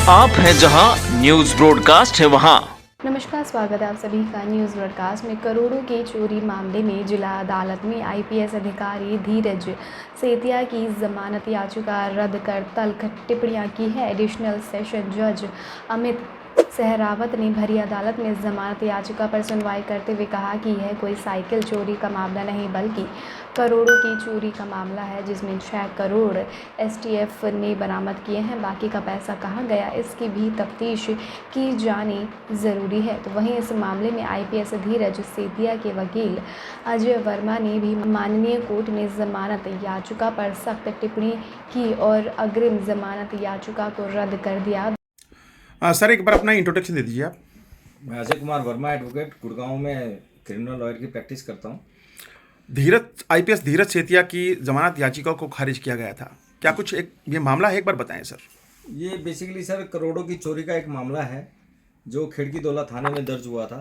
आप हैं जहां न्यूज ब्रॉडकास्ट है वहां। नमस्कार, स्वागत है आप सभी का न्यूज़ ब्रॉडकास्ट में। करोड़ों के चोरी मामले में जिला अदालत में आईपीएस अधिकारी धीरज सेतिया की जमानत याचिका रद्द कर तल्ख टिप्पणियां की है। एडिशनल सेशन जज अमित सहरावत ने भरी अदालत में जमानत याचिका पर सुनवाई करते हुए कहा कि यह कोई साइकिल चोरी का मामला नहीं बल्कि करोड़ों की चोरी का मामला है, जिसमें 6 करोड़ एसटीएफ ने बरामद किए हैं। बाकी का पैसा कहाँ गया, इसकी भी तफ्तीश की जानी ज़रूरी है। तो वहीं इस मामले में आईपीएस धीरज सेतिया के वकील अजय वर्मा ने भी माननीय कोर्ट में जमानत याचिका पर सख्त टिप्पणी की और अग्रिम जमानत याचिका को रद्द कर दिया। सर, एक बार अपना इंट्रोडक्शन दे दीजिए आप। मैं अजय कुमार वर्मा, एडवोकेट, गुड़गांव में क्रिमिनल लॉयर की प्रैक्टिस करता हूँ। आईपीएस धीरज सेतिया की जमानत याचिका को खारिज किया गया था, क्या कुछ ये मामला है, एक बार बताएं सर। ये बेसिकली सर करोड़ों की चोरी का एक मामला है जो खिड़की दौला थाने में दर्ज हुआ था।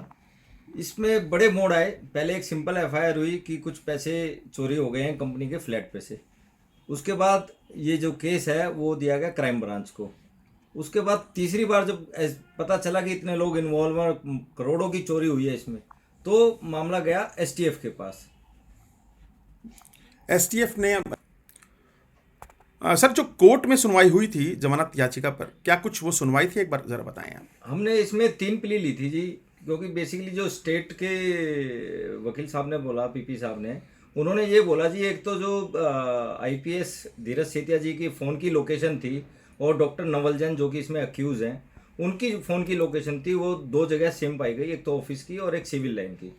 इसमें बड़े मोड़ आए। पहले एक सिंपल एफआईआर हुई कि कुछ पैसे चोरी हो गए हैं कंपनी के फ्लैट पे से। उसके बाद ये जो केस है वो दिया गया क्राइम ब्रांच को। उसके बाद तीसरी बार जब पता चला कि इतने लोग इन्वॉल्व हैं, करोड़ों की चोरी हुई है इसमें, तो मामला गया एसटीएफ के पास। एसटीएफ ने सर, जो कोर्ट में सुनवाई हुई थी जमानत याचिका पर, क्या कुछ वो सुनवाई थी, एक बार जरा बताएं आप। हमने इसमें 3 प्ली ली थी जी, क्योंकि बेसिकली जो स्टेट के वकील साहब ने बोला, पीपी साहब ने, उन्होंने ये बोला जी, एक तो जो आईपीएस धीरज सेतिया जी की फ़ोन की लोकेशन थी और डॉक्टर नवल जैन जो कि इसमें अक्यूज़ हैं, उनकी फ़ोन की लोकेशन थी, वो 2 जगह सेम पाई गई, एक तो ऑफिस की और एक सिविल लाइन की।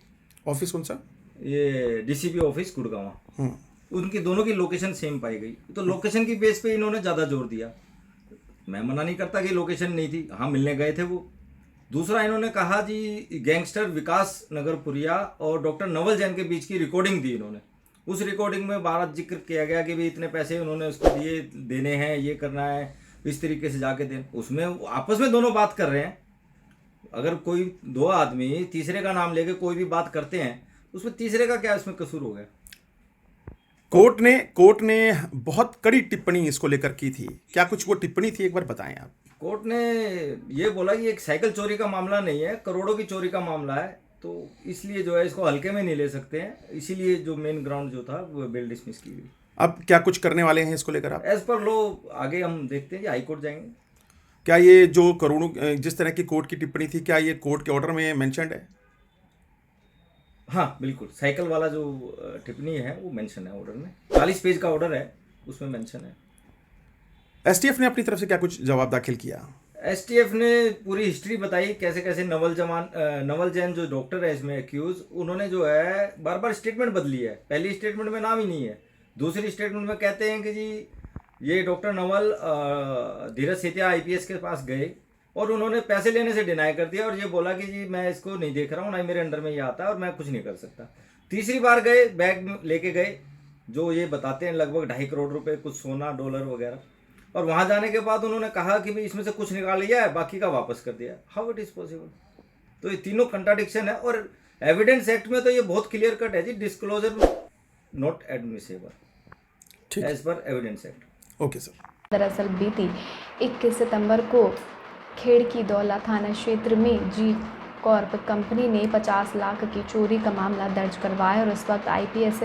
ऑफिस कौन सा? ये डीसीपी ऑफिस गुड़गांव। उनकी दोनों की लोकेशन सेम पाई गई, तो लोकेशन की बेस पे इन्होंने ज़्यादा जोर दिया। मैं मना नहीं करता कि लोकेशन नहीं थी, हाँ मिलने गए थे वो। दूसरा इन्होंने कहा जी, गैंगस्टर विकास नगरपुरिया और डॉक्टर नवल जैन के बीच की रिकॉर्डिंग दी इन्होंने। उस रिकॉर्डिंग में बार जिक्र किया गया कि भाई इतने पैसे उन्होंने उसको दिए, देने हैं, ये करना है, इस तरीके से जाके दें। उसमें आपस में दोनों बात कर रहे हैं। अगर कोई 2 आदमी तीसरे का नाम लेके कोई भी बात करते हैं, उसमें तीसरे का क्या इसमें कसूर हो गया? कोर्ट ने बहुत कड़ी टिप्पणी इसको लेकर की थी, क्या कुछ वो टिप्पणी थी, एक बार बताएं आप। कोर्ट ने ये बोला कि एक साइकिल चोरी का मामला नहीं है, करोड़ों की चोरी का मामला है, तो इसलिए जो है इसको हल्के में नहीं ले सकते हैं। इसीलिए जो मेन ग्राउंड जो था वो बेल डिसमिस की गई। अब क्या कुछ करने वाले हैं इसको लेकर आप? एज पर लो आगे हम देखते हैं, हाई कोर्ट जाएंगे। क्या ये जो करोड़ों जिस तरह की कोर्ट की टिप्पणी थी, क्या ये कोर्ट के ऑर्डर में मेंशन्ड है? हाँ बिल्कुल, साइकिल वाला जो टिप्पणी है वो मेंशन है ऑर्डर में। 40 पेज का ऑर्डर है, उसमें मेंशन है। एसटीएफ ने अपनी तरफ से क्या कुछ जवाब दाखिल किया? एसटीएफ ने पूरी हिस्ट्री बताई, कैसे कैसे नवल जैन जो डॉक्टर है इसमें एक्यूज, उन्होंने जो है बार बार स्टेटमेंट बदली है। पहली स्टेटमेंट में नाम ही नहीं है, दूसरी स्टेटमेंट में कहते हैं कि जी ये डॉक्टर नवल धीरज सेतिया आईपीएस के पास गए और उन्होंने पैसे लेने से डिनाई कर दिया और ये बोला कि जी मैं इसको नहीं देख रहा हूँ, ना ही मेरे अंडर में ये आता है और मैं कुछ नहीं कर सकता। तीसरी बार गए, बैग लेके गए, जो ये बताते हैं लगभग 2.5 करोड़ रुपए, कुछ सोना, डॉलर वगैरह, और वहां जाने के बाद उन्होंने कहा कि भाई इसमें से कुछ निकाल लिया है, बाकी का वापस कर दिया। How it is possible? तो ये तीनों कंट्राडिक्शन है और एविडेंस एक्ट में तो ये बहुत क्लियर कट है जी, disclosure not admissible as per evidence act. Okay sir. दरअसल बीती 21 सितंबर को खिड़की दौला थाना क्षेत्र में जी कॉर्प कंपनी ने 50 लाख की चोरी का मामला दर्ज करवाया और उस वक्त आईपीएस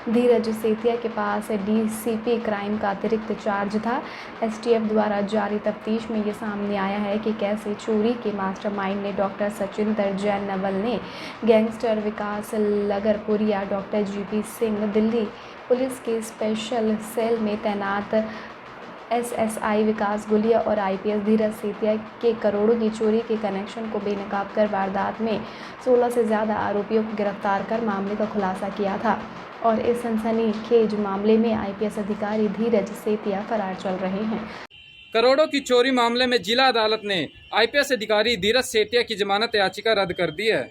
धीरज सेतिया के पास डीसीपी क्राइम का अतिरिक्त चार्ज था। एसटीएफ द्वारा जारी तफ्तीश में ये सामने आया है कि कैसे चोरी के मास्टरमाइंड ने डॉक्टर सचिंदर जैन नवल ने gangster Vikas Nagarpuria, doctor GP Singh, Delhi police के स्पेशल सेल में तैनात एसएसआई विकास गुलिया और आईपीएस धीरज सेतिया के करोड़ों की चोरी के कनेक्शन को बेनकाब कर वारदात में 16 से ज़्यादा आरोपियों को गिरफ्तार कर मामले का खुलासा किया था और इस सनसनीखेज मामले में आईपीएस अधिकारी धीरज सेतिया फरार चल रहे हैं। करोड़ों की चोरी मामले में जिला अदालत ने आईपीएस अधिकारी धीरज सेतिया की जमानत याचिका रद्द कर दी है।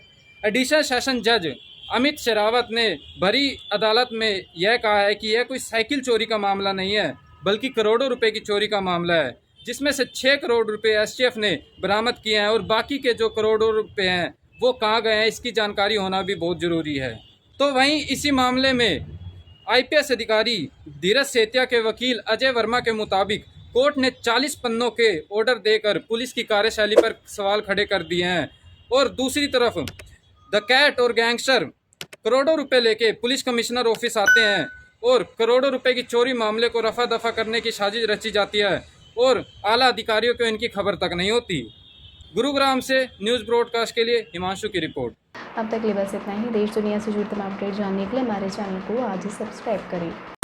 एडिशनल सेशन जज अमित शेरावत ने भरी अदालत में यह कहा है कि यह कोई साइकिल चोरी का मामला नहीं है बल्कि करोड़ों रुपए की चोरी का मामला है, जिसमें से 6 करोड़ रुपए एसटीएफ ने बरामद किए हैं और बाकी के जो करोड़ों रुपए हैं वो कहाँ गए हैं इसकी जानकारी होना भी बहुत ज़रूरी है। तो वहीं इसी मामले में आईपीएस अधिकारी धीरज सेतिया के वकील अजय वर्मा के मुताबिक कोर्ट ने 40 पन्नों के ऑर्डर देकर पुलिस की कार्यशैली पर सवाल खड़े कर दिए हैं। और दूसरी तरफ द कैट और गैंगस्टर करोड़ों रुपए लेके पुलिस कमिश्नर ऑफिस आते हैं और करोड़ों रुपए की चोरी मामले को रफा दफा करने की साजिश रची जाती है और आला अधिकारियों को इनकी खबर तक नहीं होती। गुरुग्राम से न्यूज़ ब्रॉडकास्ट के लिए हिमांशु की रिपोर्ट। अब तक के लिए बस इतना ही। देश दुनिया से जुड़े तमाम अपडेट जानने के लिए हमारे चैनल को आज ही सब्सक्राइब करें।